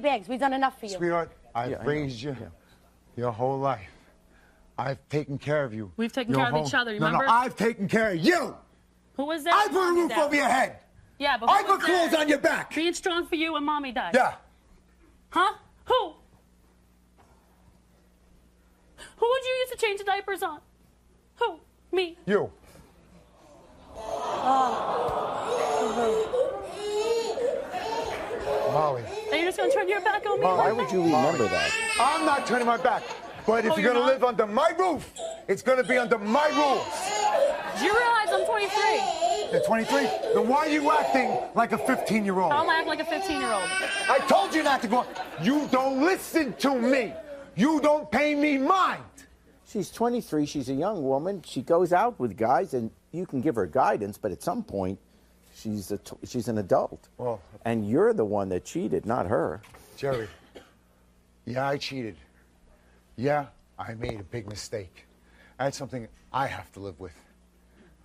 your bags. We've done enough for you. Sweetheart, I've raised you your whole life. I've taken care of you. We've taken care of each other, remember? No, I've taken care of you. Who was that? I put a roof over your head. Yeah, but I put clothes on your back. Being strong for you when Mommy died. Yeah. Huh? Who? Who would you use to change the diapers on? Who? Me. You. Molly. Are you just going to turn your back on me? Why would you remember that? I'm not turning my back. But if you're going to live under my roof, it's going to be under my rules. Do you realize I'm 23? You're 23? Then why are you acting like a 15-year-old? How am I acting like a 15-year-old? I told you not to go. You don't listen to me. You don't pay me mind. She's 23. She's a young woman. She goes out with guys, and you can give her guidance, but at some point, she's an adult. Well, and you're the one that cheated, not her. Jerry, yeah, I cheated. Yeah, I made a big mistake. That's something I have to live with.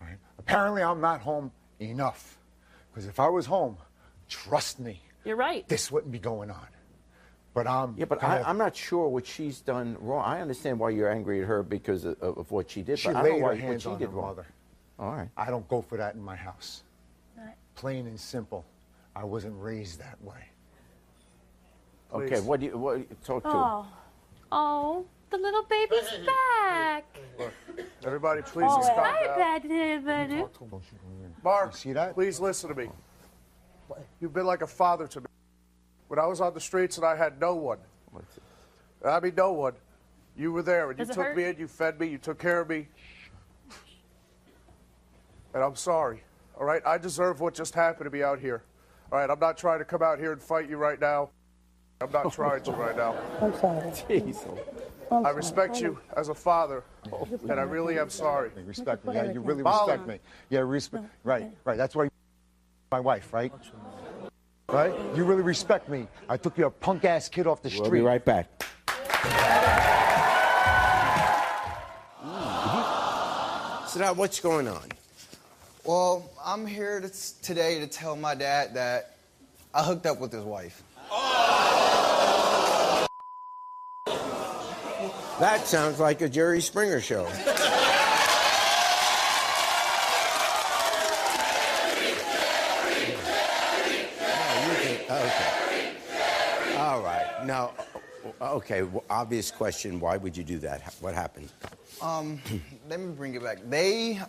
All right? Apparently, I'm not home enough. Because if I was home, trust me. You're right. This wouldn't be going on. But I'm... Yeah, but I'm not sure what she's done wrong. I understand why you're angry at her because of what she did, She but I don't laid know her what hands she on did her wrong. mother. All right. I don't go for that in my house. Plain and simple. I wasn't raised that way. Okay, what do you talk to her? Oh, the little baby's back. Look, everybody, please just calm down. Mark, see that? Please listen to me. You've been like a father to me. When I was on the streets and I had no one, I mean no one, you were there and you took me in, you fed me, you took care of me. And I'm sorry, all right? I deserve what just happened to me out here. All right, I'm not trying to come out here and fight you right now. I'm not trying to right now. I'm sorry. Jeez. I respect you as a father, and I really am sorry. You respect me. Yeah, you really respect me. Yeah, right. That's why you're my wife, right? Right? You really respect me. I took your punk-ass kid off the street. We'll be right back. So now, what's going on? Well, I'm here today to tell my dad that I hooked up with his wife. That sounds like a Jerry Springer show. Okay. All right. Now, okay, obvious question. Why would you do that? What happened? Let me bring it back. They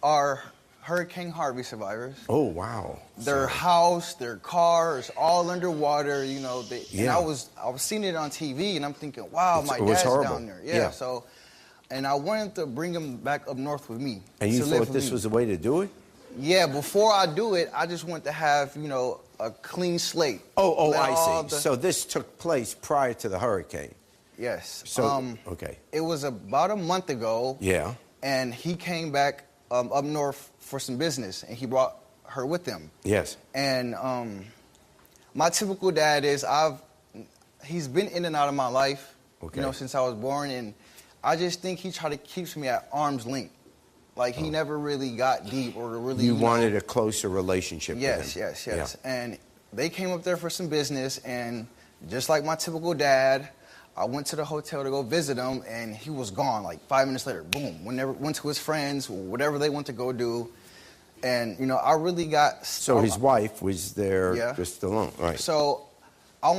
are Hurricane Harvey survivors. Oh, wow. Their house, their car is all underwater, you know. And I was seeing it on TV, and I'm thinking, wow, my dad's down there. Yeah, so, and I wanted to bring him back up north with me. And you thought this was the way to do it? Yeah, before I do it, I just want to have, you know, a clean slate. Oh, I see. So this took place prior to the hurricane? Yes. So, okay. It was about a month ago. Yeah. And he came back up north for some business, and he brought her with him. Yes. And my typical dad is he's been in and out of my life, you know, since I was born, and I just think he tried to keep me at arm's length. Like, he never really got deep or really... You wanted a closer relationship with him. Yes. Yeah. And they came up there for some business, and just like my typical dad, I went to the hotel to go visit him, and he was gone. Like 5 minutes later, boom, went to his friends, whatever they went to go do. And, you know, I really got... So his wife was there just alone, right? So I